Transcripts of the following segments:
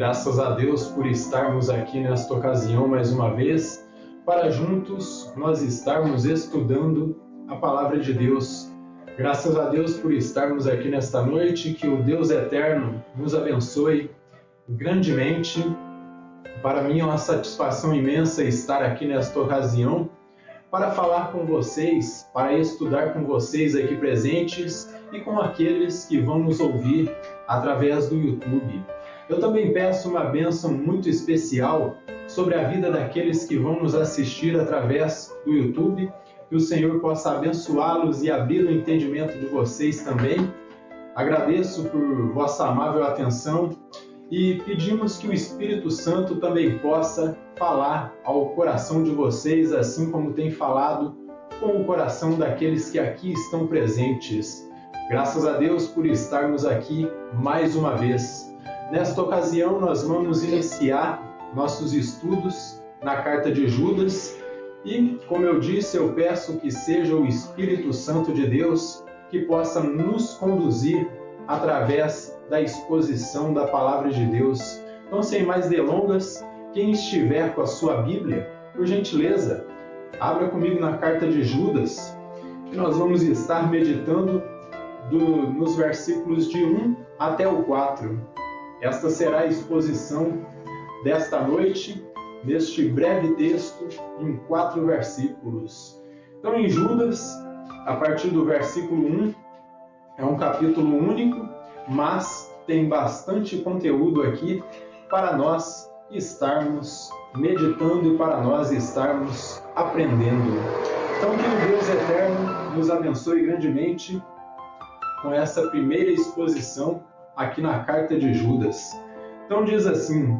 Graças a Deus por estarmos aqui nesta ocasião mais uma vez, para juntos nós estarmos estudando a Palavra de Deus. Graças a Deus por estarmos aqui nesta noite, que o Deus Eterno nos abençoe grandemente. Para mim é uma satisfação imensa estar aqui nesta ocasião para falar com vocês, para estudar com vocês aqui presentes e com aqueles que vão nos ouvir através do YouTube. Eu também peço uma bênção muito especial sobre a vida daqueles que vão nos assistir através do YouTube, que o Senhor possa abençoá-los e abrir o entendimento de vocês também. Agradeço por vossa amável atenção e pedimos que o Espírito Santo também possa falar ao coração de vocês, assim como tem falado com o coração daqueles que aqui estão presentes. Graças a Deus por estarmos aqui mais uma vez. Nesta ocasião, nós vamos iniciar nossos estudos na Carta de Judas e, como eu disse, eu peço que seja o Espírito Santo de Deus que possa nos conduzir através da exposição da Palavra de Deus. Então, sem mais delongas, quem estiver com a sua Bíblia, por gentileza, abra comigo na Carta de Judas, que nós vamos estar meditando nos versículos de 1 até o 4. Esta será a exposição desta noite, neste breve texto, em 4 versículos. Então, em Judas, a partir do versículo 1, é um capítulo único, mas tem bastante conteúdo aqui para nós estarmos meditando e para nós estarmos aprendendo. Então, que o Deus Eterno nos abençoe grandemente com essa primeira exposição aqui na Carta de Judas. Então diz assim: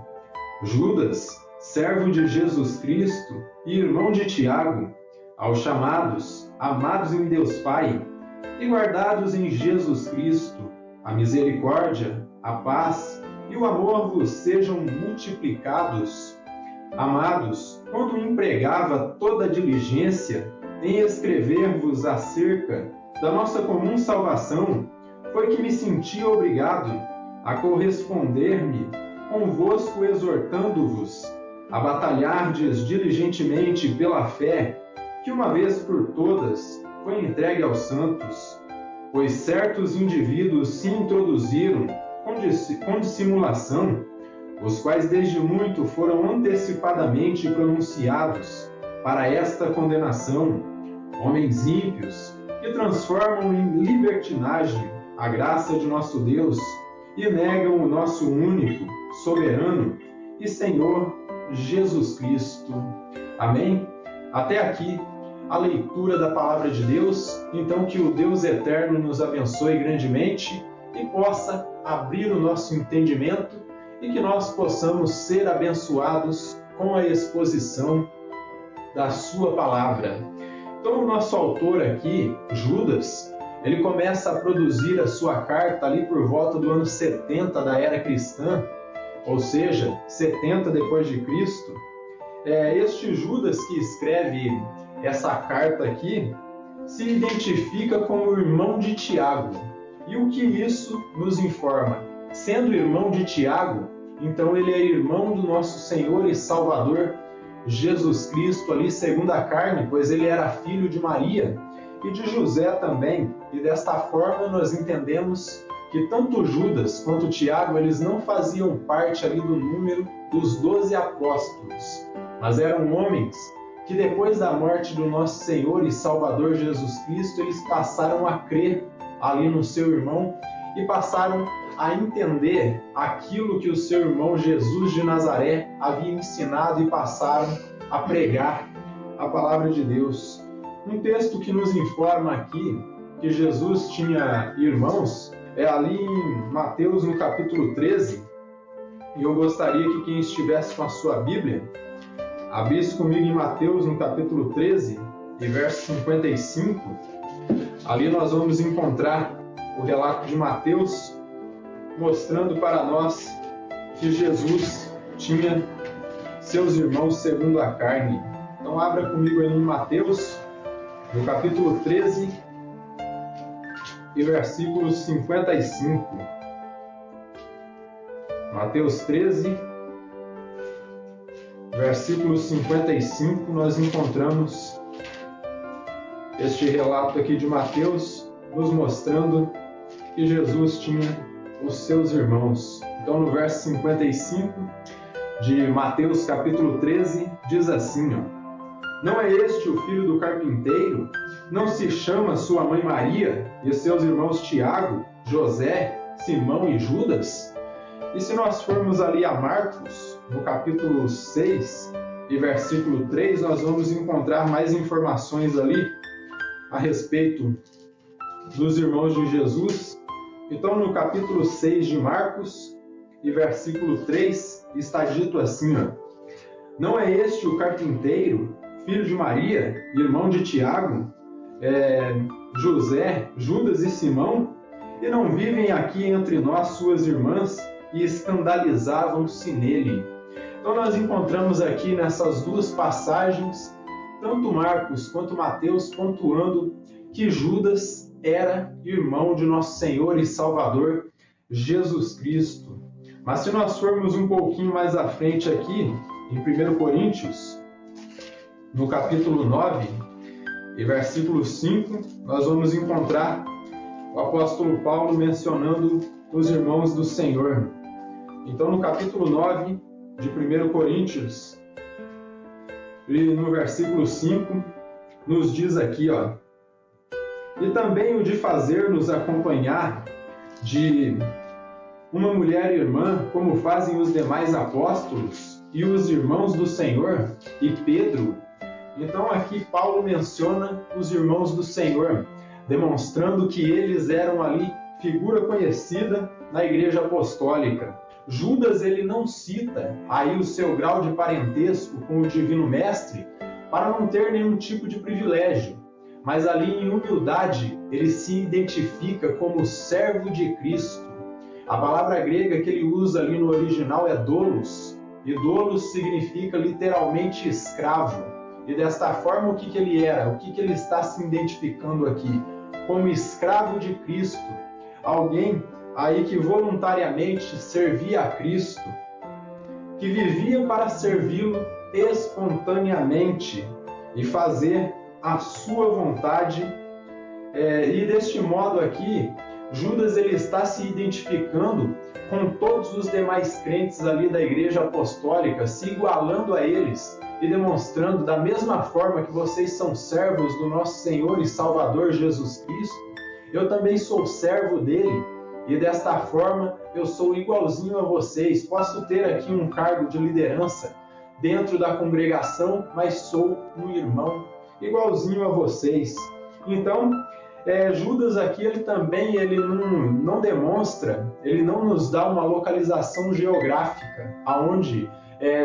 Judas, servo de Jesus Cristo e irmão de Tiago, aos chamados, amados em Deus Pai e guardados em Jesus Cristo, a misericórdia, a paz e o amor vos sejam multiplicados. Amados, quando empregava toda a diligência em escrever-vos acerca da nossa comum salvação, foi que me senti obrigado a corresponder-me convosco, exortando-vos a batalhardes diligentemente pela fé, que uma vez por todas foi entregue aos santos, pois certos indivíduos se introduziram com dissimulação, os quais desde muito foram antecipadamente pronunciados para esta condenação, homens ímpios, que transformam em libertinagem a graça de nosso Deus e negam o nosso único, soberano e Senhor Jesus Cristo. Amém? Até aqui a leitura da Palavra de Deus. Então, que o Deus Eterno nos abençoe grandemente e possa abrir o nosso entendimento e que nós possamos ser abençoados com a exposição da sua Palavra. Então, o nosso autor aqui, Judas, ele começa a produzir a sua carta ali por volta do ano 70 da era cristã, ou seja, 70 depois de Cristo. Este Judas que escreve essa carta aqui se identifica como irmão de Tiago. E o que isso nos informa? Sendo irmão de Tiago, então ele é irmão do nosso Senhor e Salvador Jesus Cristo ali segundo a carne, pois ele era filho de Maria e de José também. E desta forma nós entendemos que tanto Judas quanto Tiago, eles não faziam parte ali do número dos 12 apóstolos, mas eram homens que depois da morte do nosso Senhor e Salvador Jesus Cristo, eles passaram a crer ali no seu irmão e passaram a entender aquilo que o seu irmão Jesus de Nazaré havia ensinado e passaram a pregar a palavra de Deus. Um texto que nos informa aqui que Jesus tinha irmãos é ali em Mateus, no capítulo 13, e eu gostaria que quem estivesse com a sua Bíblia abrisse comigo em Mateus, no capítulo 13, e verso 55. Ali nós vamos encontrar o relato de Mateus, mostrando para nós que Jesus tinha seus irmãos segundo a carne. Então abra comigo aí em Mateus, no capítulo 13 e versículo 55. Mateus 13, versículo 55, nós encontramos este relato aqui de Mateus, nos mostrando que Jesus tinha os seus irmãos. Então, no verso 55 de Mateus capítulo 13, diz assim, não é este o filho do carpinteiro? Não se chama sua mãe Maria e seus irmãos Tiago, José, Simão e Judas? E se nós formos ali a Marcos, no capítulo 6 e versículo 3, nós vamos encontrar mais informações ali a respeito dos irmãos de Jesus. Então, no capítulo 6 de Marcos e versículo 3, está dito assim, não é este o carpinteiro, filho de Maria, irmão de Tiago, José, Judas e Simão? E não vivem aqui entre nós suas irmãs? E escandalizavam-se nele. Então nós encontramos aqui nessas duas passagens, tanto Marcos quanto Mateus pontuando que Judas era irmão de nosso Senhor e Salvador Jesus Cristo. Mas se nós formos um pouquinho mais à frente aqui, em 1 Coríntios, no capítulo 9 e versículo 5, nós vamos encontrar o apóstolo Paulo mencionando os irmãos do Senhor. Então, no capítulo 9 de 1 Coríntios, e no versículo 5, nos diz aqui, e também o de fazer-nos acompanhar de uma mulher irmã, como fazem os demais apóstolos e os irmãos do Senhor, e Pedro. Então, aqui Paulo menciona os irmãos do Senhor, demonstrando que eles eram ali figura conhecida na Igreja Apostólica. Judas, ele não cita aí o seu grau de parentesco com o Divino Mestre para não ter nenhum tipo de privilégio, mas ali em humildade ele se identifica como servo de Cristo. A palavra grega que ele usa ali no original é doulos, e doulos significa literalmente escravo. E desta forma, o que ele era? O que ele está se identificando aqui? Como escravo de Cristo, alguém aí que voluntariamente servia a Cristo, que vivia para servi-lo espontaneamente e fazer a sua vontade. E deste modo aqui, Judas ele está se identificando com todos os demais crentes ali da Igreja Apostólica, se igualando a eles e demonstrando da mesma forma que vocês são servos do nosso Senhor e Salvador Jesus Cristo, eu também sou servo dele. E desta forma, eu sou igualzinho a vocês. Posso ter aqui um cargo de liderança dentro da congregação, mas sou um irmão igualzinho a vocês. Então, Judas aqui, ele também não demonstra, ele não nos dá uma localização geográfica, aonde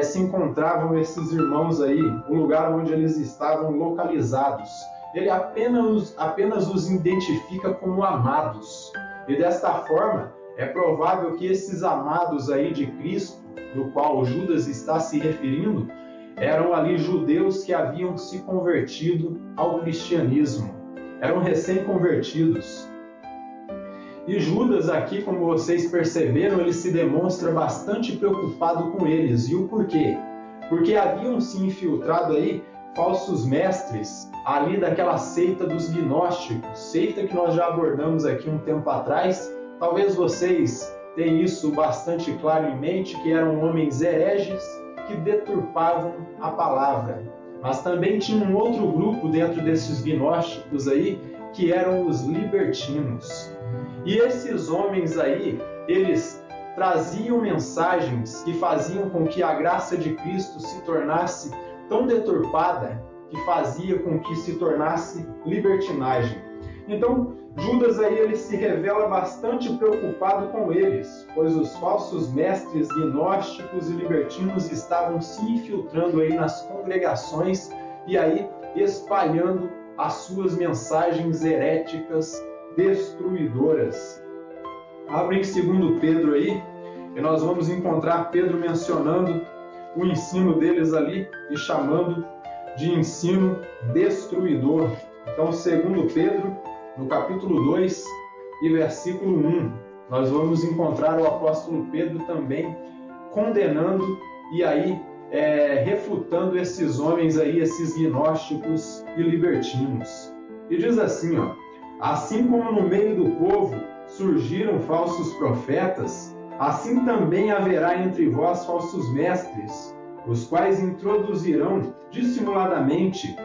se encontravam esses irmãos aí, o lugar onde eles estavam localizados. Ele apenas os identifica como amados. E desta forma, é provável que esses amados aí de Cristo, do qual Judas está se referindo, eram ali judeus que haviam se convertido ao cristianismo. Eram recém-convertidos. E Judas aqui, como vocês perceberam, ele se demonstra bastante preocupado com eles. E o porquê? Porque haviam se infiltrado aí falsos mestres ali daquela seita dos gnósticos, seita que nós já abordamos aqui um tempo atrás. Talvez vocês tenham isso bastante claro em mente, que eram homens hereges que deturpavam a palavra. Mas também tinha um outro grupo dentro desses gnósticos aí, que eram os libertinos. E esses homens aí, eles traziam mensagens que faziam com que a graça de Cristo se tornasse tão deturpada que fazia com que se tornasse libertinagem. Então, Judas aí ele se revela bastante preocupado com eles, pois os falsos mestres gnósticos e libertinos estavam se infiltrando aí nas congregações e aí espalhando as suas mensagens heréticas destruidoras. Abre em 2 Pedro aí, e nós vamos encontrar Pedro mencionando o ensino deles ali e chamando de ensino destruidor. Então, 2 Pedro, no capítulo 2 e versículo 1, nós vamos encontrar o apóstolo Pedro também condenando e aí refutando esses homens aí, esses gnósticos e libertinos. E diz assim, assim como no meio do povo surgiram falsos profetas, assim também haverá entre vós falsos mestres, os quais introduzirão dissimuladamente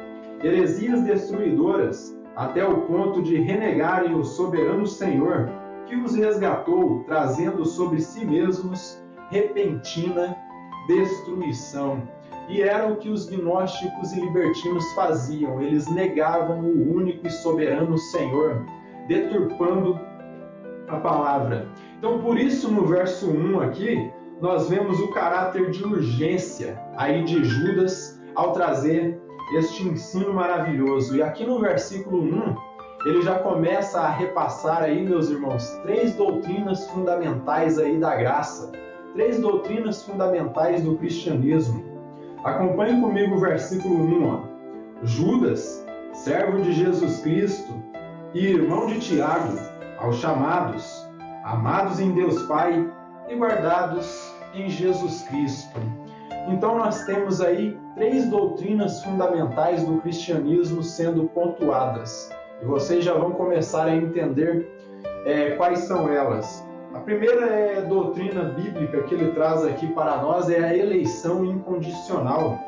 heresias destruidoras, até o ponto de renegarem o soberano Senhor, que os resgatou, trazendo sobre si mesmos repentina destruição. E era o que os gnósticos e libertinos faziam, eles negavam o único e soberano Senhor, deturpando a palavra. Então, por isso, no verso 1 aqui, nós vemos o caráter de urgência aí de Judas ao trazer este ensino maravilhoso. E aqui no versículo 1, ele já começa a repassar aí, meus irmãos, 3 doutrinas fundamentais aí da graça, 3 doutrinas fundamentais do cristianismo. Acompanhe comigo o versículo 1. Judas, servo de Jesus Cristo e irmão de Tiago, aos chamados, amados em Deus Pai e guardados em Jesus Cristo. Então nós temos aí 3 doutrinas fundamentais do cristianismo sendo pontuadas. E vocês já vão começar a entender quais são elas. A primeira doutrina bíblica que ele traz aqui para nós é a eleição incondicional,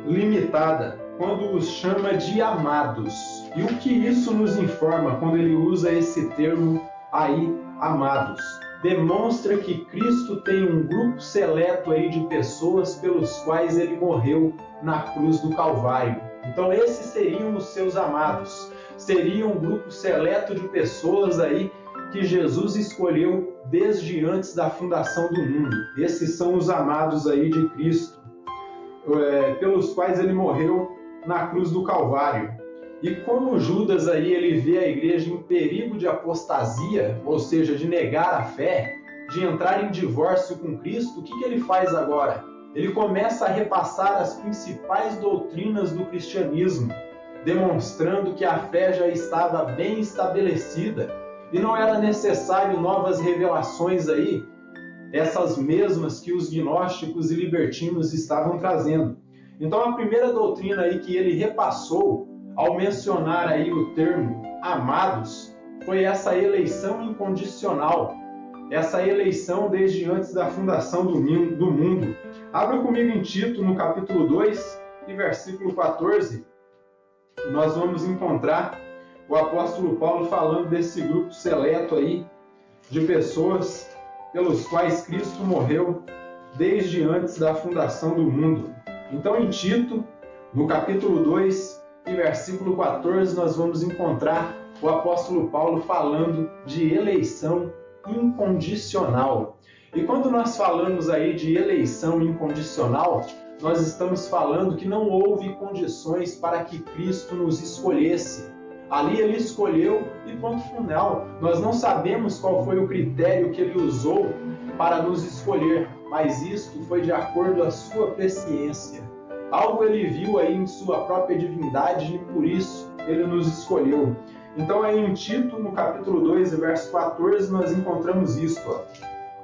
limitada, quando os chama de amados. E o que isso nos informa quando ele usa esse termo aí, amados? Demonstra que Cristo tem um grupo seleto aí de pessoas pelos quais ele morreu na cruz do Calvário. Então esses seriam os seus amados, seria um grupo seleto de pessoas aí que Jesus escolheu desde antes da fundação do mundo. Esses são os amados aí de Cristo, pelos quais ele morreu na cruz do Calvário. E como Judas aí ele vê a igreja em perigo de apostasia, ou seja, de negar a fé, de entrar em divórcio com Cristo, o que ele faz agora? Ele começa a repassar as principais doutrinas do cristianismo, demonstrando que a fé já estava bem estabelecida e não era necessário novas revelações aí, essas mesmas que os gnósticos e libertinos estavam trazendo. Então a primeira doutrina aí que ele repassou ao mencionar aí o termo amados foi essa eleição incondicional, essa eleição desde antes da fundação do mundo. Abra comigo em Tito, no capítulo 2 e versículo 14, nós vamos encontrar o apóstolo Paulo falando desse grupo seleto aí de pessoas pelos quais Cristo morreu desde antes da fundação do mundo. Então em Tito, no capítulo 2 e versículo 14, nós vamos encontrar o apóstolo Paulo falando de eleição incondicional. E quando nós falamos aí de eleição incondicional, nós estamos falando que não houve condições para que Cristo nos escolhesse. Ali ele escolheu e ponto final. Nós não sabemos qual foi o critério que ele usou para nos escolher, mas isto foi de acordo à sua presciência. Algo ele viu aí em sua própria divindade e por isso ele nos escolheu. Então aí em Tito, no capítulo 2, verso 14, nós encontramos isto.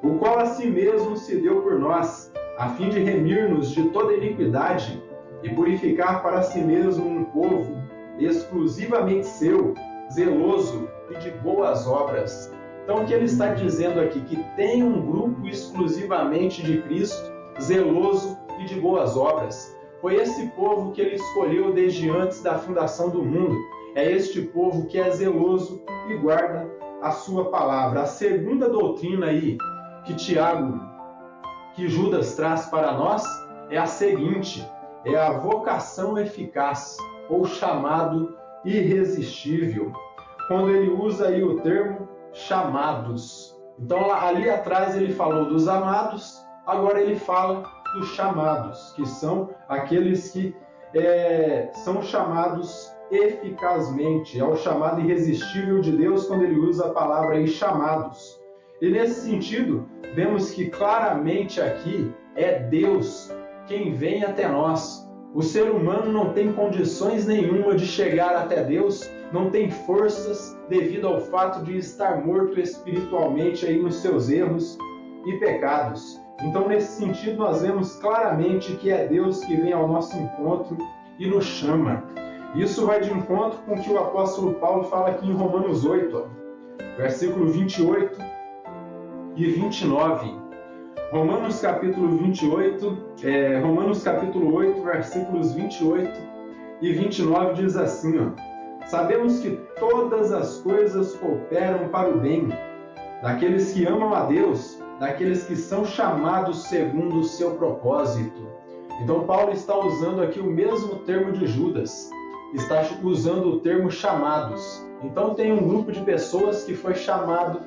O qual a si mesmo se deu por nós, a fim de remir-nos de toda iniquidade e purificar para si mesmo um povo exclusivamente seu, zeloso e de boas obras. Então o que ele está dizendo aqui? Que tem um grupo exclusivamente de Cristo, zeloso e de boas obras. Foi esse povo que ele escolheu desde antes da fundação do mundo. É este povo que é zeloso e guarda a sua palavra. A segunda doutrina aí que Judas traz para nós é a seguinte: é a vocação eficaz, ou chamado irresistível, quando ele usa aí o termo chamados. Então ali atrás ele falou dos amados, agora ele fala dos chamados, que são aqueles que são chamados eficazmente. É o chamado irresistível de Deus quando ele usa a palavra aí chamados. E nesse sentido, vemos que claramente aqui é Deus quem vem até nós. O ser humano não tem condições nenhuma de chegar até Deus não tem forças devido ao fato de estar morto espiritualmente aí nos seus erros e pecados. Então, nesse sentido, nós vemos claramente que é Deus que vem ao nosso encontro e nos chama. Isso vai de encontro com o que o apóstolo Paulo fala aqui em Romanos 8, versículo 28 e 29. Romanos capítulo 8, versículos 28 e 29 diz assim, sabemos que todas as coisas cooperam para o bem daqueles que amam a Deus, daqueles que são chamados segundo o seu propósito. Então Paulo está usando aqui o mesmo termo de Judas, está usando o termo chamados. Então tem um grupo de pessoas que foi chamado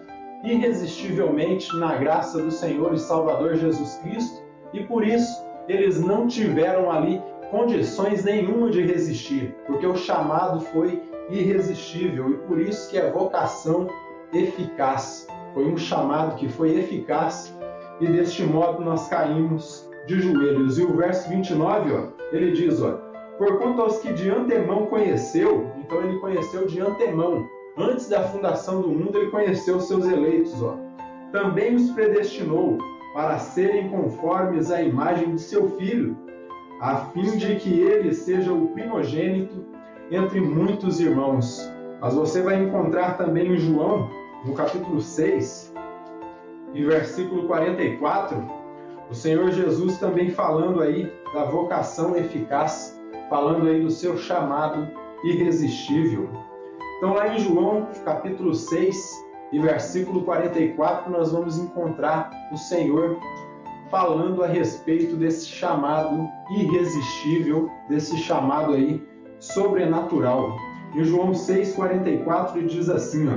irresistivelmente na graça do Senhor e Salvador Jesus Cristo, e por isso eles não tiveram ali condições nenhuma de resistir, porque o chamado foi irresistível, e por isso que é vocação eficaz. Foi um chamado que foi eficaz, e deste modo nós caímos de joelhos. E o verso 29, ele diz, porquanto aos que de antemão conheceu, então ele conheceu de antemão, antes da fundação do mundo ele conheceu os seus eleitos, também os predestinou para serem conformes à imagem de seu Filho, a fim de que ele seja o primogênito entre muitos irmãos. Mas você vai encontrar também em João, no capítulo 6, e versículo 44, o Senhor Jesus também falando aí da vocação eficaz, falando aí do seu chamado irresistível. Então lá em João, capítulo 6 e versículo 44, nós vamos encontrar o Senhor falando a respeito desse chamado irresistível, desse chamado aí sobrenatural. Em João 6,44 ele diz assim,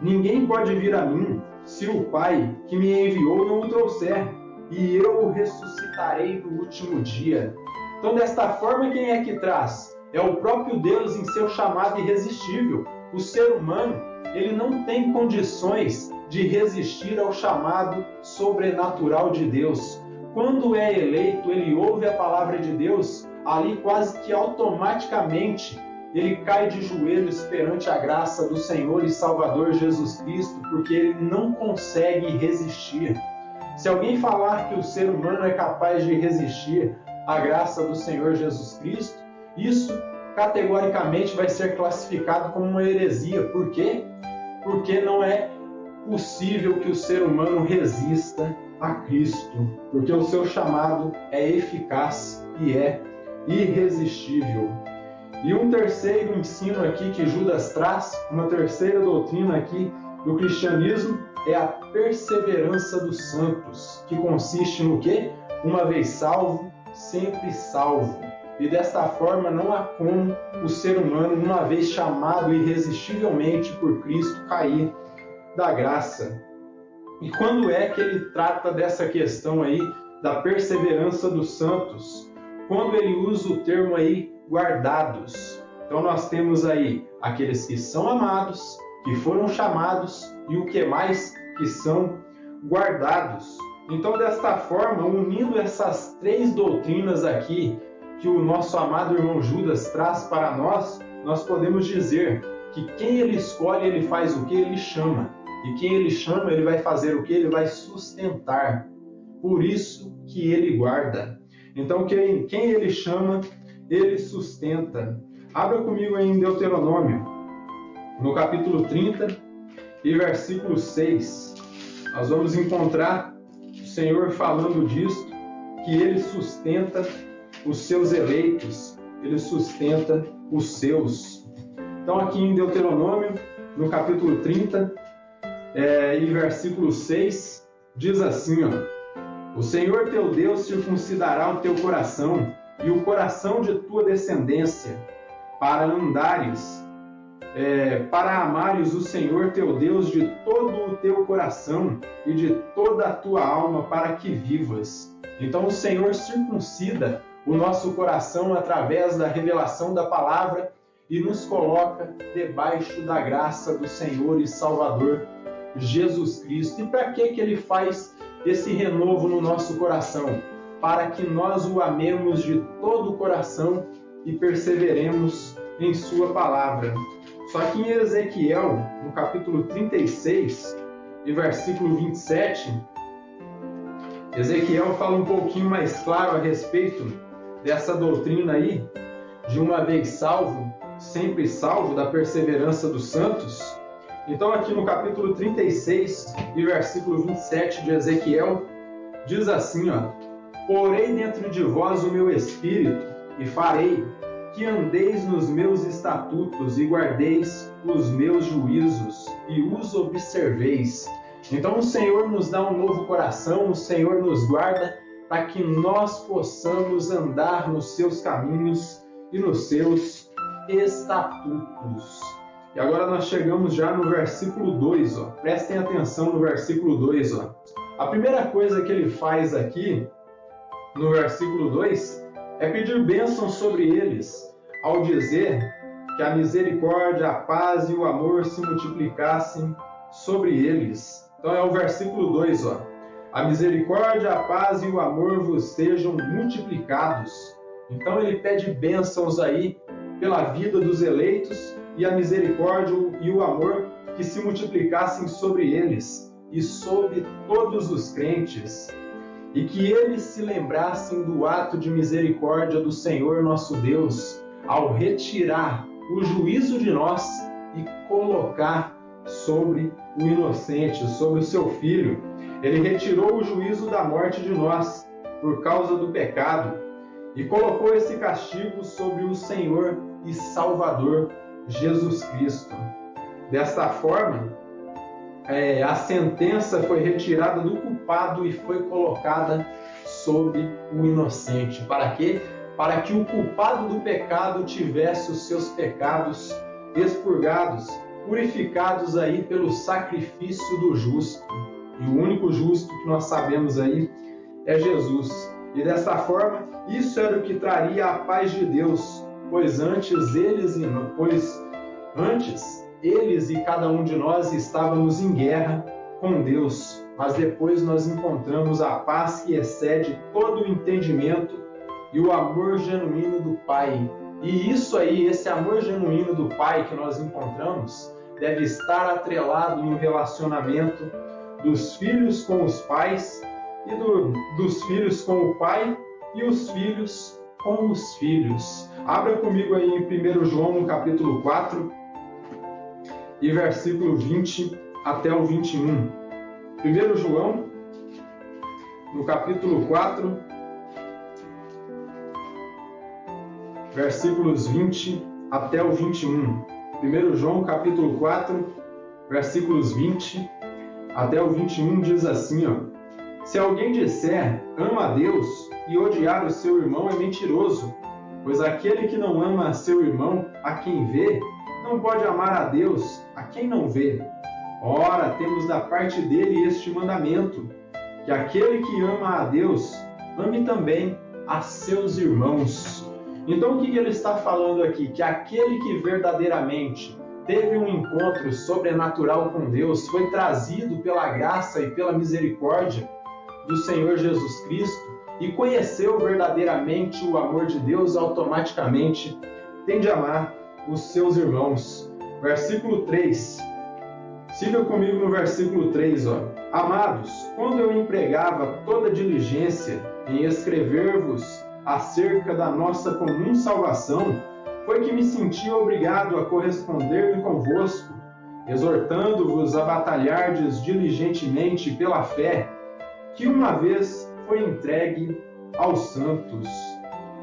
ninguém pode vir a mim se o Pai que me enviou não o trouxer, e eu o ressuscitarei no último dia. Então, desta forma, quem é que traz? É o próprio Deus em seu chamado irresistível. O ser humano, ele não tem condições de resistir ao chamado sobrenatural de Deus. Quando é eleito, ele ouve a palavra de Deus, ali quase que automaticamente ele cai de joelhos perante a graça do Senhor e Salvador Jesus Cristo, porque ele não consegue resistir. Se alguém falar que o ser humano é capaz de resistir à graça do Senhor Jesus Cristo, isso categoricamente vai ser classificado como uma heresia. Por quê? Porque não é possível que o ser humano resista a Cristo, porque o seu chamado é eficaz e é irresistível. E um terceiro ensino aqui que Judas traz, uma terceira doutrina aqui do cristianismo, é a perseverança dos santos, que consiste no quê? Uma vez salvo, sempre salvo. E desta forma não há como o ser humano, uma vez chamado irresistivelmente por Cristo, cair da graça. E quando é que ele trata dessa questão aí da perseverança dos santos? Quando ele usa o termo aí guardados. Então nós temos aí aqueles que são amados, que foram chamados, e o que mais? Que são guardados. Então, desta forma, unindo essas três doutrinas aqui que o nosso amado irmão Judas traz para nós, nós podemos dizer que quem ele escolhe, ele faz o que? Ele chama. E quem ele chama, ele vai fazer o que? Ele vai sustentar. Por isso que ele guarda. Então, quem ele chama, ele sustenta. Abra comigo aí em Deuteronômio, no capítulo 30 e versículo 6. Nós vamos encontrar o Senhor falando disso, que ele sustenta os seus eleitos, ele sustenta os seus. Então aqui em Deuteronômio, no capítulo 30 e versículo 6, diz assim, o Senhor teu Deus circuncidará o teu coração e o coração de tua descendência, para andares, para amares o Senhor teu Deus de todo o teu coração e de toda a tua alma, para que vivas. Então o Senhor circuncida o nosso coração através da revelação da palavra e nos coloca debaixo da graça do Senhor e Salvador Jesus Cristo. E para que ele faz esse renovo no nosso coração? Para que nós o amemos de todo o coração e perseveremos em sua palavra. Só que em Ezequiel, no capítulo 36 e versículo 27, Ezequiel fala um pouquinho mais claro a respeito dessa doutrina aí, de uma vez salvo, sempre salvo, da perseverança dos santos. Então aqui no capítulo 36 e versículo 27 de Ezequiel, diz assim, porei dentro de vós o meu espírito e farei que andeis nos meus estatutos e guardeis os meus juízos e os observeis. Então o Senhor nos dá um novo coração, o Senhor nos guarda para que nós possamos andar nos seus caminhos e nos seus estatutos. E agora nós chegamos já no versículo 2, prestem atenção no versículo 2. A primeira coisa que ele faz aqui, no versículo 2, é pedir bênção sobre eles, ao dizer que a misericórdia, a paz e o amor se multiplicassem sobre eles. Então é o versículo 2, a misericórdia, a paz e o amor vos sejam multiplicados. Então ele pede bênçãos aí pela vida dos eleitos e a misericórdia e o amor que se multiplicassem sobre eles e sobre todos os crentes, e que eles se lembrassem do ato de misericórdia do Senhor nosso Deus, ao retirar o juízo de nós e colocar sobre o inocente, sobre o seu filho. Ele retirou o juízo da morte de nós por causa do pecado e colocou esse castigo sobre o Senhor e Salvador Jesus Cristo. Desta forma, a sentença foi retirada do culpado e foi colocada sobre o inocente. Para quê? Para que o culpado do pecado tivesse os seus pecados expurgados, purificados aí pelo sacrifício do justo. E o único justo que nós sabemos aí é Jesus. E dessa forma, isso era o que traria a paz de Deus, pois antes eles e cada um de nós estávamos em guerra com Deus, mas depois nós encontramos a paz que excede todo o entendimento e o amor genuíno do Pai. E isso aí, esse amor genuíno do Pai que nós encontramos, deve estar atrelado no relacionamento dos filhos com os pais e dos filhos com o Pai e os filhos com os filhos. Abra comigo aí em 1 João, no capítulo 4, e versículo 20 até o 21. 1 João, no capítulo 4, versículos 20 até o 21. 1 João, capítulo 4, versículos 20 até o 21, diz assim, se alguém disser, ama a Deus, e odiar o seu irmão é mentiroso, pois aquele que não ama a seu irmão, a quem vê, não pode amar a Deus, a quem não vê. Ora, temos da parte dele este mandamento, que aquele que ama a Deus, ame também a seus irmãos. Então, o que ele está falando aqui? Que aquele que verdadeiramente teve um encontro sobrenatural com Deus, foi trazido pela graça e pela misericórdia do Senhor Jesus Cristo e conheceu verdadeiramente o amor de Deus, automaticamente tem de amar os seus irmãos. Versículo 3. Siga comigo no versículo 3. Amados, quando eu empregava toda diligência em escrever-vos acerca da nossa comum salvação, foi que me senti obrigado a corresponder-me convosco, exortando-vos a batalhardes diligentemente pela fé, que uma vez foi entregue aos santos.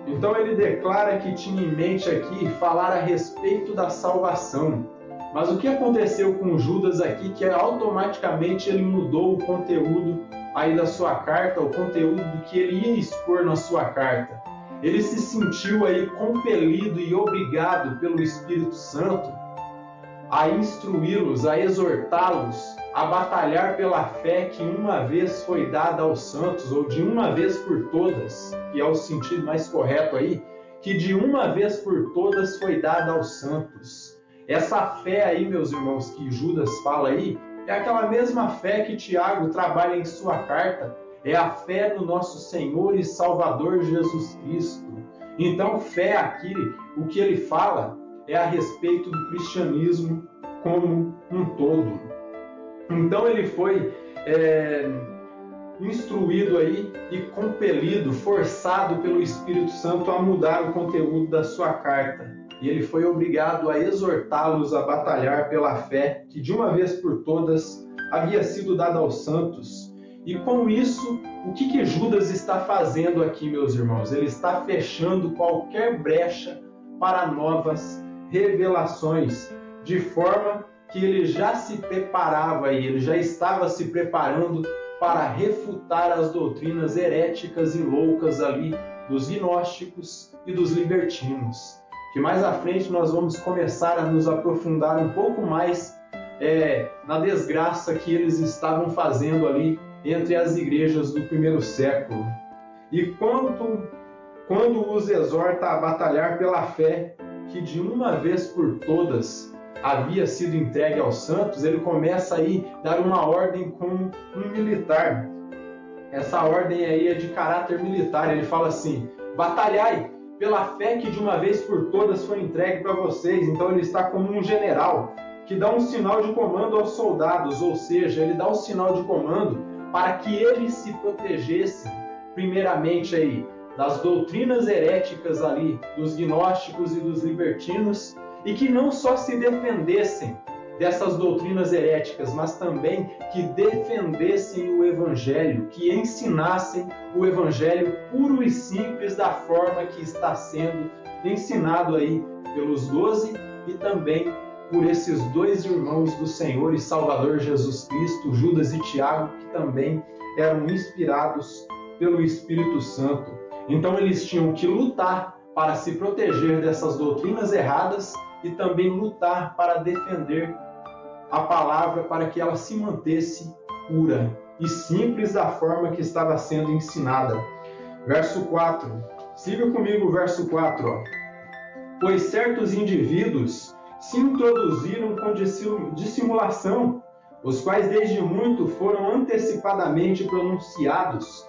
Então ele declara que tinha em mente aqui falar a respeito da salvação. Mas o que aconteceu com Judas aqui, que automaticamente ele mudou o conteúdo aí da sua carta, o conteúdo do que ele ia expor na sua carta. Ele se sentiu aí compelido e obrigado pelo Espírito Santo a instruí-los, a exortá-los, a batalhar pela fé que uma vez foi dada aos santos, ou de uma vez por todas, que é o sentido mais correto aí, que de uma vez por todas foi dada aos santos. Essa fé aí, meus irmãos, que Judas fala aí, é aquela mesma fé que Tiago trabalha em sua carta, é a fé no nosso Senhor e Salvador Jesus Cristo. Então, fé aqui, o que ele fala é a respeito do cristianismo como um todo. Então ele foi instruído aí e compelido, forçado pelo Espírito Santo a mudar o conteúdo da sua carta. E ele foi obrigado a exortá-los a batalhar pela fé que de uma vez por todas havia sido dada aos santos. E com isso, o que Judas está fazendo aqui, meus irmãos? Ele está fechando qualquer brecha para novas revelações, de forma que ele já se preparava e ele já estava se preparando para refutar as doutrinas heréticas e loucas ali dos gnósticos e dos libertinos. Que mais à frente nós vamos começar a nos aprofundar um pouco mais na desgraça que eles estavam fazendo ali entre as igrejas do primeiro século. E quando os exorta a batalhar pela fé que de uma vez por todas havia sido entregue aos santos, ele começa aí a dar uma ordem como um militar. Essa ordem aí é de caráter militar. Ele fala assim: batalhai pela fé que de uma vez por todas foi entregue para vocês. Então ele está como um general que dá um sinal de comando aos soldados, ou seja, ele dá um sinal de comando para que eles se protegessem, primeiramente aí das doutrinas heréticas ali dos gnósticos e dos libertinos, e que não só se defendessem dessas doutrinas heréticas, mas também que defendessem o Evangelho, que ensinassem o Evangelho puro e simples da forma que está sendo ensinado aí pelos 12 e também por esses dois irmãos do Senhor e Salvador Jesus Cristo, Judas e Tiago, que também eram inspirados pelo Espírito Santo. Então eles tinham que lutar para se proteger dessas doutrinas erradas e também lutar para defender a palavra para que ela se mantesse pura e simples da forma que estava sendo ensinada. Verso 4. Siga comigo o verso 4. Pois certos indivíduos se introduziram com dissimulação, os quais desde muito foram antecipadamente pronunciados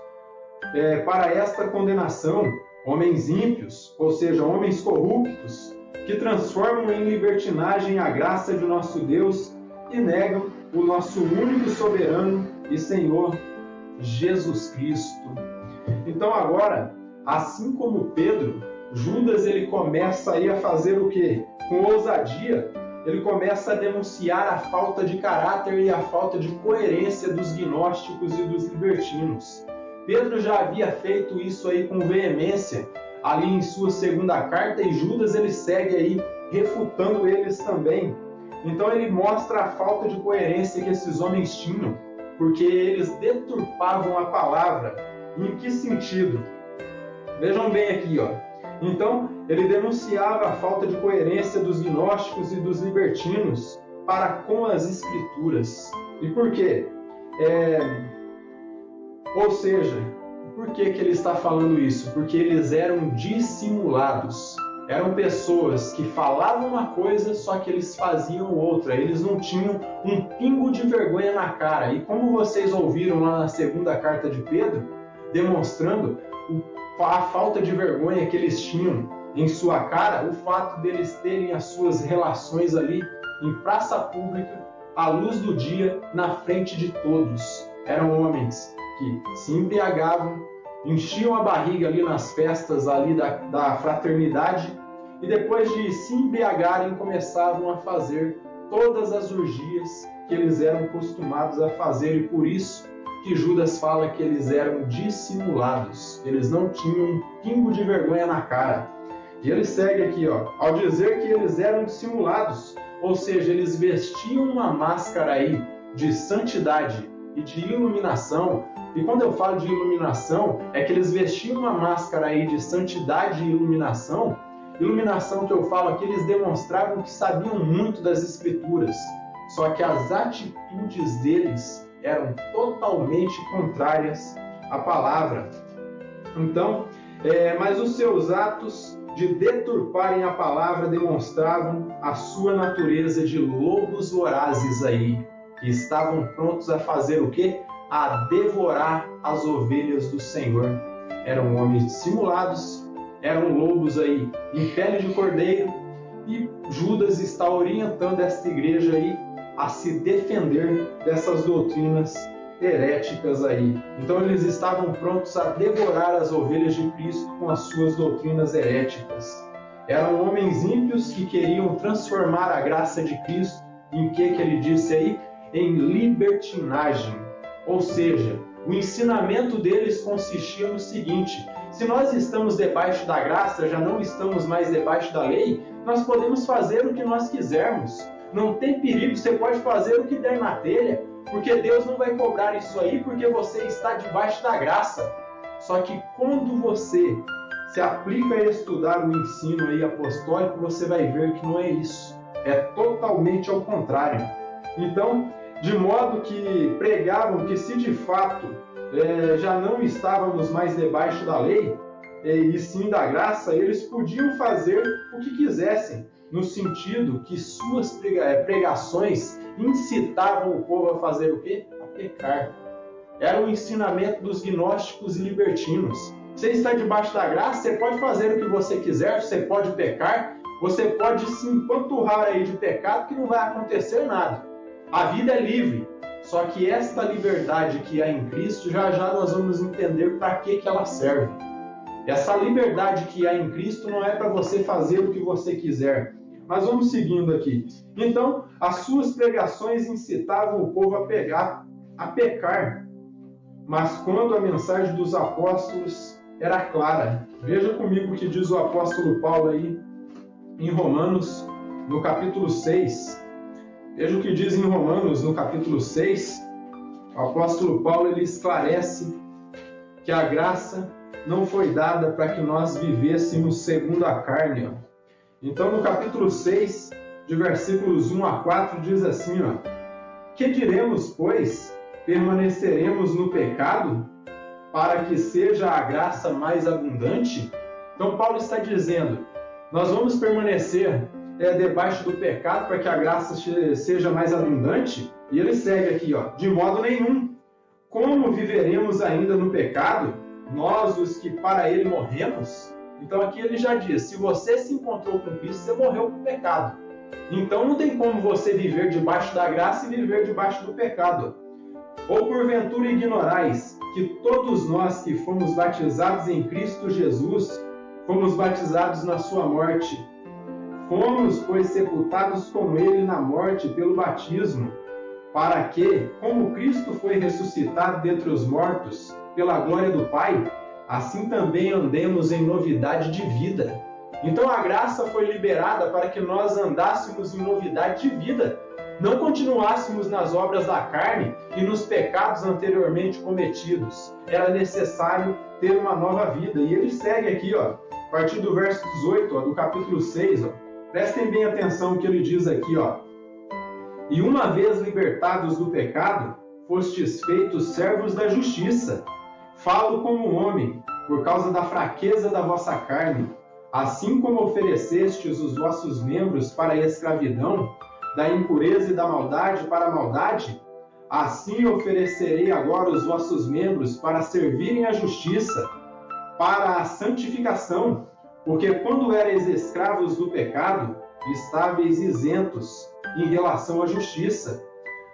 para esta condenação, homens ímpios, ou seja, homens corruptos, que transformam em libertinagem a graça de nosso Deus e negam o nosso único soberano e Senhor Jesus Cristo. Então agora, assim como Pedro, Judas ele começa aí a fazer o quê? Com ousadia, ele começa a denunciar a falta de caráter e a falta de coerência dos gnósticos e dos libertinos. Pedro já havia feito isso aí com veemência ali em sua segunda carta, e Judas ele segue aí refutando eles também. Então ele mostra a falta de coerência que esses homens tinham, porque eles deturpavam a palavra. Em que sentido? Vejam bem aqui, Então ele denunciava a falta de coerência dos gnósticos e dos libertinos para com as Escrituras. E por quê? Ou seja, por que ele está falando isso? Porque eles eram dissimulados. Eram pessoas que falavam uma coisa, só que eles faziam outra. Eles não tinham um pingo de vergonha na cara. E como vocês ouviram lá na segunda carta de Pedro, demonstrando a falta de vergonha que eles tinham em sua cara, o fato deles terem as suas relações ali em praça pública, à luz do dia, na frente de todos. Eram homens que se embriagavam, enchiam a barriga ali nas festas ali da fraternidade, e depois de se embriagarem começavam a fazer todas as orgias que eles eram acostumados a fazer, e por isso que Judas fala que eles eram dissimulados, eles não tinham um pingo de vergonha na cara. E ele segue aqui, ao dizer que eles eram dissimulados, ou seja, eles vestiam uma máscara aí de santidade e de iluminação. E quando eu falo de iluminação, é que eles vestiam uma máscara aí de santidade e iluminação. Iluminação que eu falo aqui, eles demonstravam que sabiam muito das Escrituras, só que as atitudes deles eram totalmente contrárias à palavra. Então, mas os seus atos de deturparem a palavra demonstravam a sua natureza de lobos vorazes aí, que estavam prontos a fazer o quê? A devorar as ovelhas do Senhor. Eram homens dissimulados, eram lobos aí em pele de cordeiro, E Judas está orientando esta igreja aí a se defender dessas doutrinas heréticas aí. Então eles estavam prontos a devorar as ovelhas de Cristo com as suas doutrinas heréticas. Eram homens ímpios que queriam transformar a graça de Cristo em que ele disse aí? Em libertinagem. Ou seja, o ensinamento deles consistia no seguinte: se nós estamos debaixo da graça, já não estamos mais debaixo da lei, nós podemos fazer o que nós quisermos. Não tem perigo, você pode fazer o que der na telha, porque Deus não vai cobrar isso aí, porque você está debaixo da graça. Só que quando você se aplica a estudar o ensino aí apostólico, você vai ver que não é isso. É totalmente ao contrário. Então, de modo que pregavam que se de fato já não estávamos mais debaixo da lei, e sim da graça, eles podiam fazer o que quisessem, no sentido que suas pregações incitavam o povo a fazer o quê? A pecar. Era o ensinamento dos gnósticos e libertinos. Você está debaixo da graça, você pode fazer o que você quiser, você pode pecar, você pode se empanturrar aí de pecado que não vai acontecer nada. A vida é livre, só que esta liberdade que há em Cristo, já já nós vamos entender para que ela serve. Essa liberdade que há em Cristo não é para você fazer o que você quiser. Mas vamos seguindo aqui. Então, as suas pregações incitavam o povo a pecar. Mas quando a mensagem dos apóstolos era clara, veja comigo o que diz o apóstolo Paulo aí em Romanos, no capítulo 6. Veja o que diz em Romanos, no capítulo 6. O apóstolo Paulo ele esclarece que a graça não foi dada para que nós vivêssemos segundo a carne. Então, no capítulo 6, de versículos 1 a 4, diz assim: que diremos, pois? Permaneceremos no pecado para que seja a graça mais abundante? Então, Paulo está dizendo, nós vamos permanecer debaixo do pecado para que a graça seja mais abundante? E ele segue aqui, de modo nenhum. Como viveremos ainda no pecado, nós os que para ele morremos? Então aqui ele já diz, se você se encontrou com Cristo, você morreu com o pecado. Então não tem como você viver debaixo da graça e viver debaixo do pecado. Ou porventura ignorais que todos nós que fomos batizados em Cristo Jesus, fomos batizados na sua morte. Fomos, pois, sepultados com ele na morte pelo batismo, para que, como Cristo foi ressuscitado dentre os mortos, pela glória do Pai, assim também andemos em novidade de vida. Então a graça foi liberada para que nós andássemos em novidade de vida, não continuássemos nas obras da carne e nos pecados anteriormente cometidos. Era necessário ter uma nova vida. E ele segue aqui, a partir do verso 18, do capítulo 6, prestem bem atenção no que ele diz aqui, E uma vez libertados do pecado, fostes feitos servos da justiça. Falo como homem, por causa da fraqueza da vossa carne. Assim como oferecestes os vossos membros para a escravidão, da impureza e da maldade para a maldade, assim oferecerei agora os vossos membros para servirem à justiça, para a santificação, porque quando erais escravos do pecado, estáveis isentos em relação à justiça.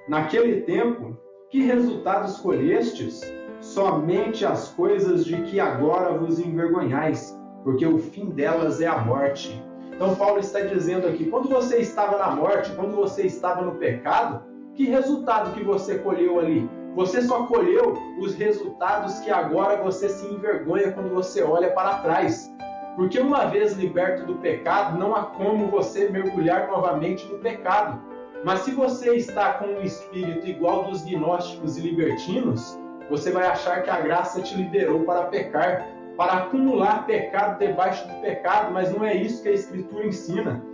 Naquele tempo, que resultados colhestes? Somente as coisas de que agora vos envergonhais, porque o fim delas é a morte. Então Paulo está dizendo aqui, quando você estava na morte, quando você estava no pecado, que resultado que você colheu ali? Você só colheu os resultados que agora você se envergonha quando você olha para trás. Porque uma vez liberto do pecado, não há como você mergulhar novamente no pecado. Mas se você está com um espírito igual dos gnósticos e libertinos, você vai achar que a graça te liberou para pecar, para acumular pecado debaixo do pecado, mas não é isso que a Escritura ensina.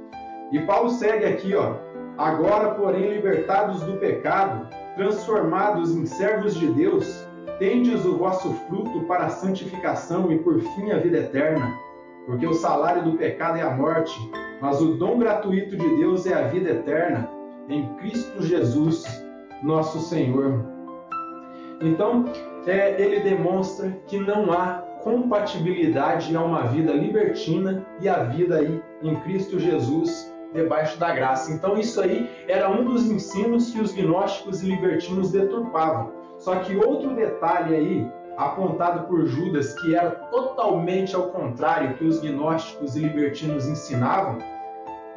E Paulo segue aqui, agora, porém, libertados do pecado, transformados em servos de Deus, tendes o vosso fruto para a santificação e por fim a vida eterna. Porque o salário do pecado é a morte, mas o dom gratuito de Deus é a vida eterna, em Cristo Jesus, nosso Senhor. Então, ele demonstra que não há compatibilidade a uma vida libertina e a vida aí em Cristo Jesus, debaixo da graça. Então isso aí era um dos ensinos que os gnósticos e libertinos deturpavam. Só que outro detalhe aí, apontado por Judas, que era totalmente ao contrário que os gnósticos e libertinos ensinavam,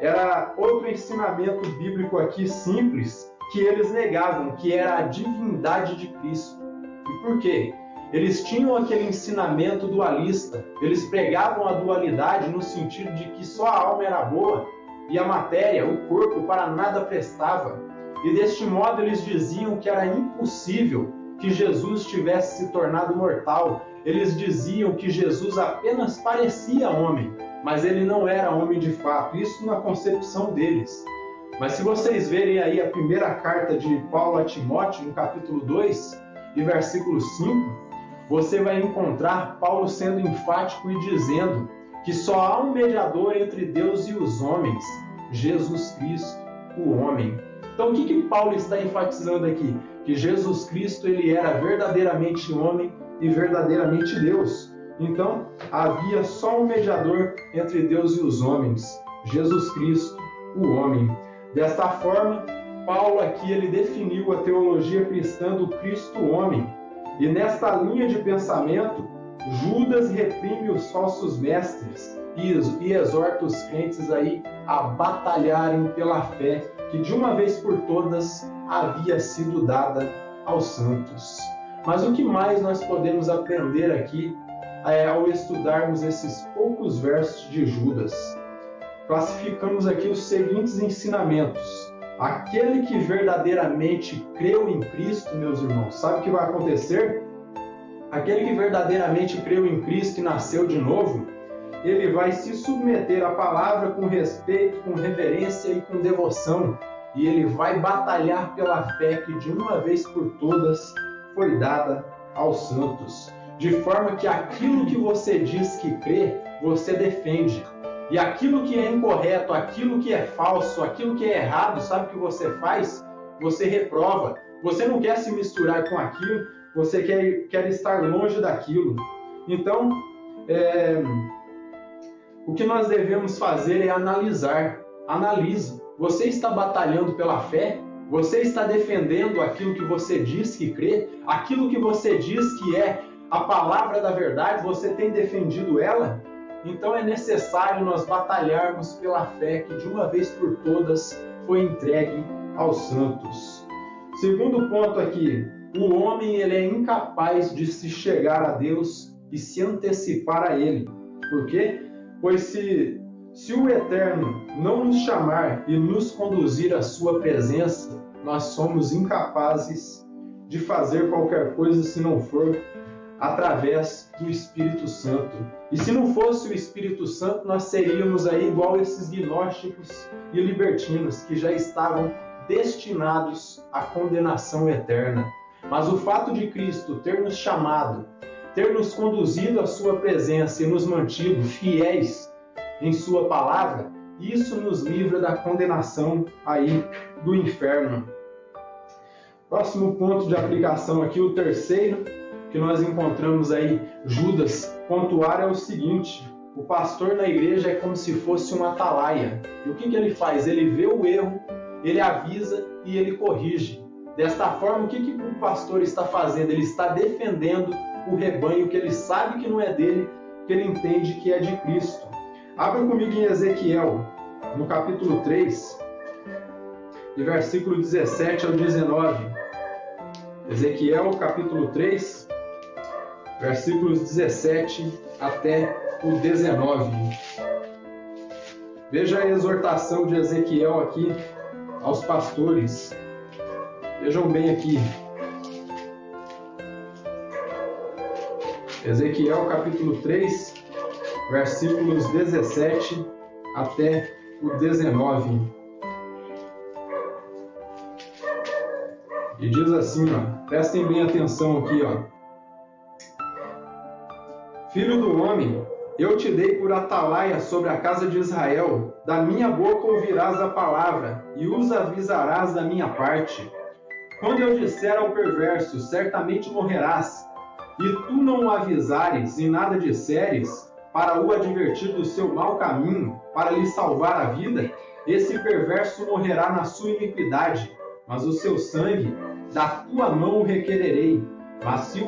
era outro ensinamento bíblico aqui simples, que eles negavam, que era a divindade de Cristo. E por quê? Eles tinham aquele ensinamento dualista, eles pregavam a dualidade no sentido de que só a alma era boa e a matéria, o corpo, para nada prestava. E deste modo eles diziam que era impossível que Jesus tivesse se tornado mortal. Eles diziam que Jesus apenas parecia homem, mas ele não era homem de fato. Isso na concepção deles. Mas se vocês verem aí a primeira carta de Paulo a Timóteo, no capítulo 2 e versículo 5, você vai encontrar Paulo sendo enfático e dizendo que só há um mediador entre Deus e os homens, Jesus Cristo, o homem. Então o que Paulo está enfatizando aqui? Que Jesus Cristo ele era verdadeiramente homem e verdadeiramente Deus. Então havia só um mediador entre Deus e os homens, Jesus Cristo, o homem. Desta forma, Paulo aqui ele definiu a teologia cristã do Cristo homem. E nesta linha de pensamento, Judas reprime os falsos mestres e exorta os crentes aí a batalharem pela fé que de uma vez por todas havia sido dada aos santos. Mas o que mais nós podemos aprender aqui ao estudarmos esses poucos versos de Judas? Classificamos aqui os seguintes ensinamentos. Aquele que verdadeiramente creu em Cristo, meus irmãos, sabe o que vai acontecer? Aquele que verdadeiramente creu em Cristo e nasceu de novo, ele vai se submeter à palavra com respeito, com reverência e com devoção. E ele vai batalhar pela fé que de uma vez por todas foi dada aos santos. De forma que aquilo que você diz que crê, você defende. E aquilo que é incorreto, aquilo que é falso, aquilo que é errado, sabe o que você faz? Você reprova. Você não quer se misturar com aquilo, você quer estar longe daquilo. Então, o que nós devemos fazer é analisar. Analise. Você está batalhando pela fé? Você está defendendo aquilo que você diz que crê? Aquilo que você diz que é a palavra da verdade, você tem defendido ela? Então é necessário nós batalharmos pela fé que de uma vez por todas foi entregue aos santos. Segundo ponto aqui, o homem ele é incapaz de se chegar a Deus e se antecipar a Ele. Por quê? Pois se o Eterno não nos chamar e nos conduzir à sua presença, nós somos incapazes de fazer qualquer coisa se não for através do Espírito Santo. E se não fosse o Espírito Santo, nós seríamos aí igual esses gnósticos e libertinos que já estavam destinados à condenação eterna. Mas o fato de Cristo ter nos chamado, ter nos conduzido à sua presença e nos mantido fiéis em sua palavra, isso nos livra da condenação aí do inferno. Próximo ponto de aplicação aqui, o terceiro, que nós encontramos aí Judas pontuar é o seguinte: o pastor na igreja é como se fosse um atalaia. E o que ele faz? Ele vê o erro, ele avisa e ele corrige. Desta forma, o que o pastor está fazendo? Ele está defendendo o rebanho que ele sabe que não é dele, que ele entende que é de Cristo. Abra comigo em Ezequiel, no capítulo 3, de versículo 17 ao 19. Ezequiel, capítulo 3, versículos 17 até o 19. Veja a exortação de Ezequiel aqui aos pastores. Vejam bem aqui. Ezequiel capítulo 3, versículos 17 até o 19. E diz assim, prestem bem atenção aqui, Filho do homem, eu te dei por atalaia sobre a casa de Israel. Da minha boca ouvirás a palavra e os avisarás da minha parte. Quando eu disser ao perverso, certamente morrerás, e tu não o avisares e nada disseres, para o advertir do seu mau caminho, para lhe salvar a vida, esse perverso morrerá na sua iniquidade, mas o seu sangue da tua mão o requererei. Mas se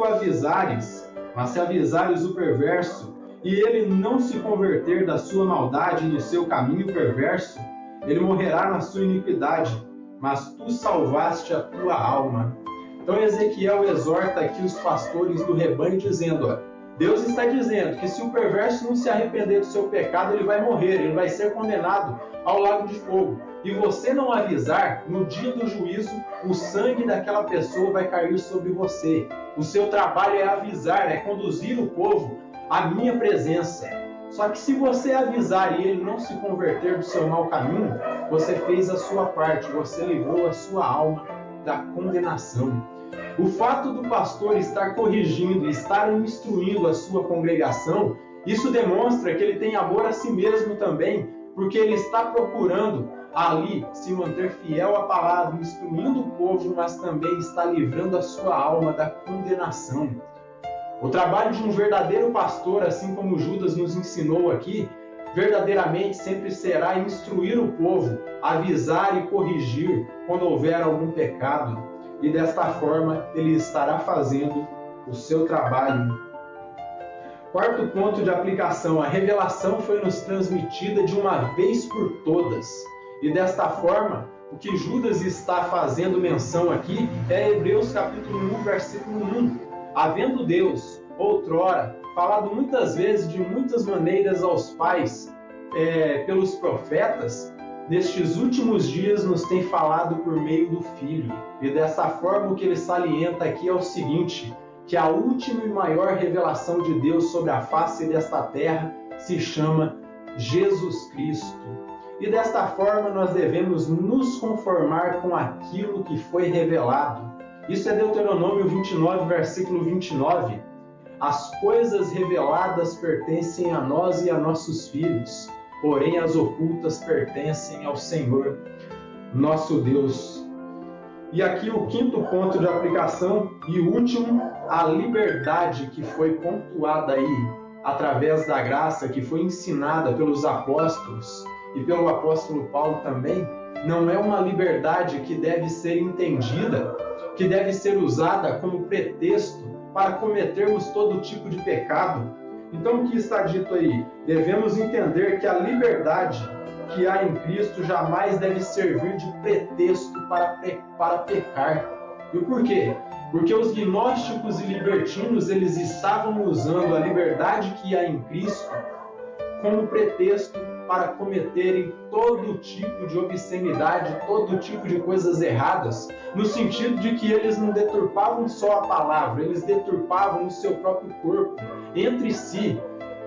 avisares o perverso, e ele não se converter da sua maldade e do seu caminho perverso, ele morrerá na sua iniquidade, mas tu salvaste a tua alma. Então Ezequiel exorta aqui os pastores do rebanho dizendo, Deus está dizendo que se o perverso não se arrepender do seu pecado, ele vai morrer, ele vai ser condenado ao lago de fogo. E você não avisar, no dia do juízo, o sangue daquela pessoa vai cair sobre você. O seu trabalho é avisar, é conduzir o povo à minha presença. Só que se você avisar e ele não se converter do seu mau caminho, você fez a sua parte, você livrou a sua alma da condenação. O fato do pastor estar corrigindo, estar instruindo a sua congregação, isso demonstra que ele tem amor a si mesmo também, porque ele está procurando ali se manter fiel à palavra, instruindo o povo, mas também está livrando a sua alma da condenação. O trabalho de um verdadeiro pastor, assim como Judas nos ensinou aqui, verdadeiramente sempre será instruir o povo, avisar e corrigir quando houver algum pecado. E desta forma ele estará fazendo o seu trabalho. Quarto ponto de aplicação, a revelação foi nos transmitida de uma vez por todas. E desta forma, o que Judas está fazendo menção aqui é Hebreus capítulo 1, versículo 1. Havendo Deus, outrora, falado muitas vezes, de muitas maneiras aos pais, pelos profetas, nestes últimos dias nos tem falado por meio do Filho. E dessa forma o que ele salienta aqui é o seguinte, que a última e maior revelação de Deus sobre a face desta terra se chama Jesus Cristo. E desta forma nós devemos nos conformar com aquilo que foi revelado. Isso é Deuteronômio 29, versículo 29. As coisas reveladas pertencem a nós e a nossos filhos, porém as ocultas pertencem ao Senhor, nosso Deus. E aqui o quinto ponto de aplicação e último, a liberdade que foi pontuada aí, através da graça que foi ensinada pelos apóstolos e pelo apóstolo Paulo também, não é uma liberdade que deve ser entendida, que deve ser usada como pretexto para cometermos todo tipo de pecado. Então o que está dito aí? Devemos entender que a liberdade que há em Cristo jamais deve servir de pretexto para pecar. E por quê? Porque os gnósticos e libertinos eles estavam usando a liberdade que há em Cristo como pretexto para cometerem todo tipo de obscenidade, todo tipo de coisas erradas, no sentido de que eles não deturpavam só a palavra, eles deturpavam o seu próprio corpo entre si,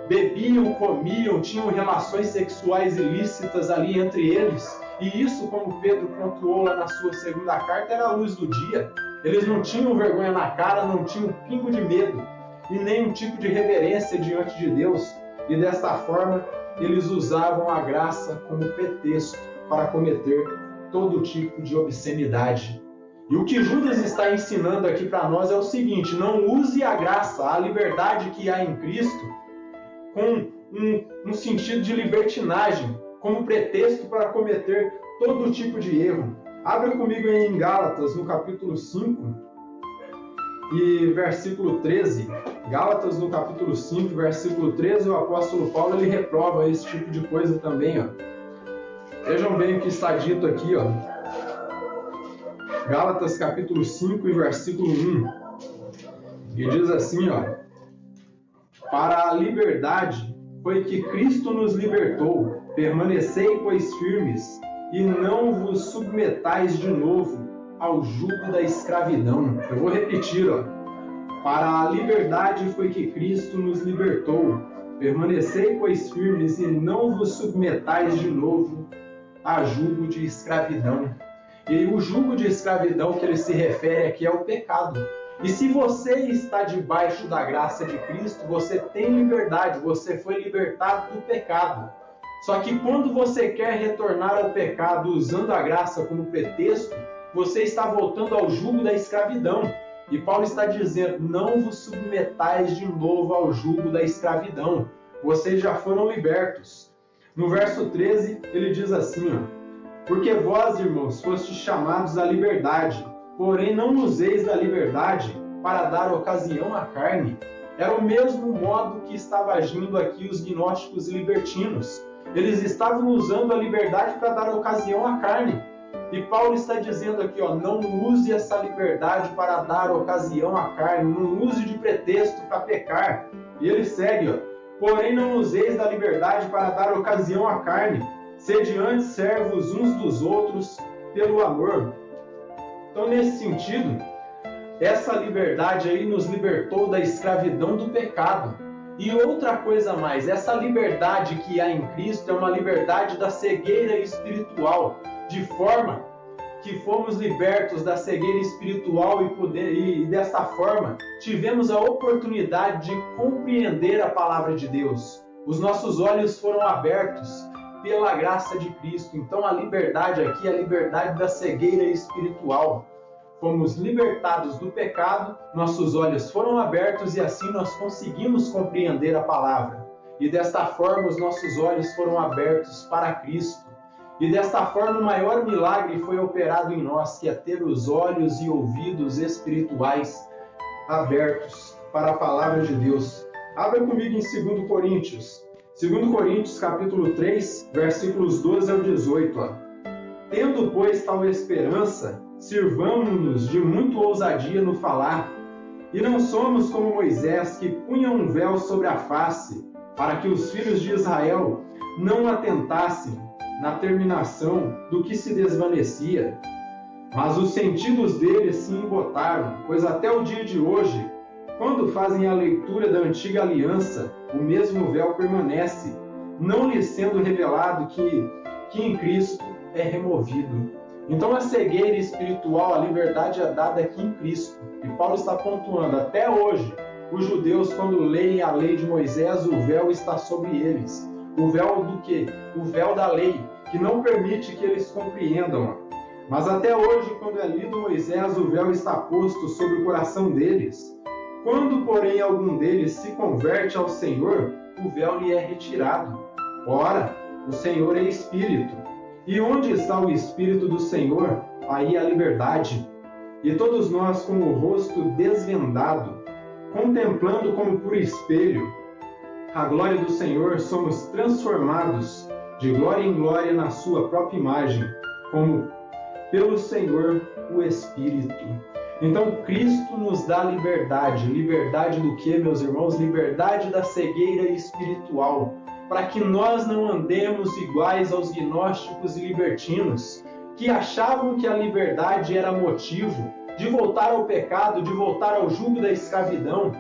bebiam, comiam, tinham relações sexuais ilícitas ali entre eles, e isso, como Pedro pontuou lá na sua segunda carta, era a luz do dia. Eles não tinham vergonha na cara, não tinham um pingo de medo e nenhum tipo de reverência diante de Deus, e desta forma eles usavam a graça como pretexto para cometer todo tipo de obscenidade. E o que Judas está ensinando aqui para nós é o seguinte: não use a graça, a liberdade que há em Cristo, com um sentido de libertinagem, como pretexto para cometer todo tipo de erro. Abra comigo em Gálatas, no capítulo 5 e versículo 13. Gálatas, no capítulo 5, versículo 13, o apóstolo Paulo ele reprova esse tipo de coisa também. Vejam bem o que está dito aqui. Gálatas, capítulo 5 e versículo 1. E diz assim, para a liberdade foi que Cristo nos libertou. Permanecei, pois, firmes, e não vos submetais de novo ao jugo da escravidão. Eu vou repetir, Para a liberdade foi que Cristo nos libertou. Permanecei, pois, firmes, e não vos submetais de novo a jugo de escravidão. E o jugo de escravidão que ele se refere aqui é o pecado. E se você está debaixo da graça de Cristo, você tem liberdade, você foi libertado do pecado. Só que quando você quer retornar ao pecado usando a graça como pretexto, você está voltando ao jugo da escravidão. E Paulo está dizendo, não vos submetais de novo ao jugo da escravidão. Vocês já foram libertos. No verso 13, ele diz assim, Porque vós, irmãos, fostes chamados à liberdade, porém não useis da liberdade para dar ocasião à carne. Era o mesmo modo que estava agindo aqui os gnósticos e libertinos. Eles estavam usando a liberdade para dar ocasião à carne. E Paulo está dizendo aqui, não use essa liberdade para dar ocasião à carne, não use de pretexto para pecar. E ele segue, porém não useis da liberdade para dar ocasião à carne, sede antes servos uns dos outros pelo amor. Então, nesse sentido, essa liberdade aí nos libertou da escravidão do pecado. E outra coisa mais, essa liberdade que há em Cristo é uma liberdade da cegueira espiritual, de forma que fomos libertos da cegueira espiritual e desta forma tivemos a oportunidade de compreender a palavra de Deus. Os nossos olhos foram abertos pela graça de Cristo. Então a liberdade aqui é a liberdade da cegueira espiritual. Fomos libertados do pecado, nossos olhos foram abertos e assim nós conseguimos compreender a palavra. E desta forma os nossos olhos foram abertos para Cristo. E desta forma o maior milagre foi operado em nós, que é ter os olhos e ouvidos espirituais abertos para a palavra de Deus. Abra comigo em 2 Coríntios. 2 Coríntios capítulo 3, versículos 12 ao 18. Tendo, pois, tal esperança, sirvamo-nos de muita ousadia no falar, e não somos como Moisés, que punha um véu sobre a face, para que os filhos de Israel não atentassem na terminação do que se desvanecia. Mas os sentidos deles se embotaram, pois até o dia de hoje, quando fazem a leitura da antiga aliança, o mesmo véu permanece, não lhes sendo revelado que em Cristo é removido. Então a cegueira espiritual, a liberdade é dada aqui em Cristo. E Paulo está pontuando, até hoje, os judeus, quando leem a lei de Moisés, o véu está sobre eles. O véu do quê? O véu da lei, que não permite que eles compreendam. Mas até hoje, quando é lido Moisés, o véu está posto sobre o coração deles. Quando, porém, algum deles se converte ao Senhor, o véu lhe é retirado. Ora, o Senhor é Espírito. E onde está o Espírito do Senhor, aí a liberdade. E todos nós, com o rosto desvendado, contemplando como por espelho a glória do Senhor, somos transformados de glória em glória na sua própria imagem, como pelo Senhor o Espírito. Então Cristo nos dá liberdade. Liberdade do que, meus irmãos? Liberdade da cegueira espiritual, para que nós não andemos iguais aos gnósticos e libertinos, que achavam que a liberdade era motivo de voltar ao pecado, de voltar ao jugo da escravidão.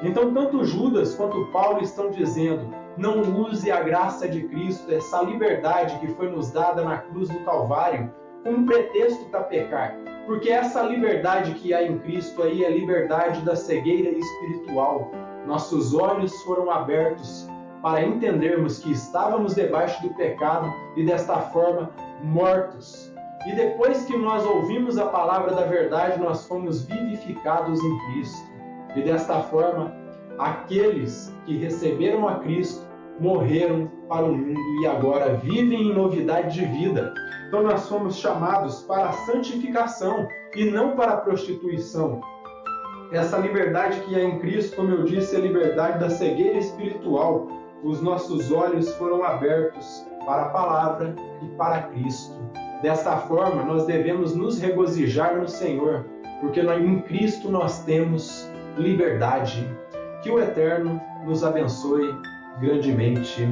Então, tanto Judas quanto Paulo estão dizendo, não use a graça de Cristo, essa liberdade que foi nos dada na cruz do Calvário, como pretexto para pecar. Porque essa liberdade que há em Cristo aí é a liberdade da cegueira espiritual. Nossos olhos foram abertos para entendermos que estávamos debaixo do pecado e desta forma mortos. E depois que nós ouvimos a palavra da verdade, nós fomos vivificados em Cristo. E desta forma, aqueles que receberam a Cristo morreram para o mundo e agora vivem em novidade de vida. Então nós fomos chamados para a santificação e não para a prostituição. Essa liberdade que há em Cristo, como eu disse, é a liberdade da cegueira espiritual. Os nossos olhos foram abertos para a palavra e para Cristo. Desta forma, nós devemos nos regozijar no Senhor, porque em Cristo nós temos liberdade. Que o Eterno nos abençoe grandemente.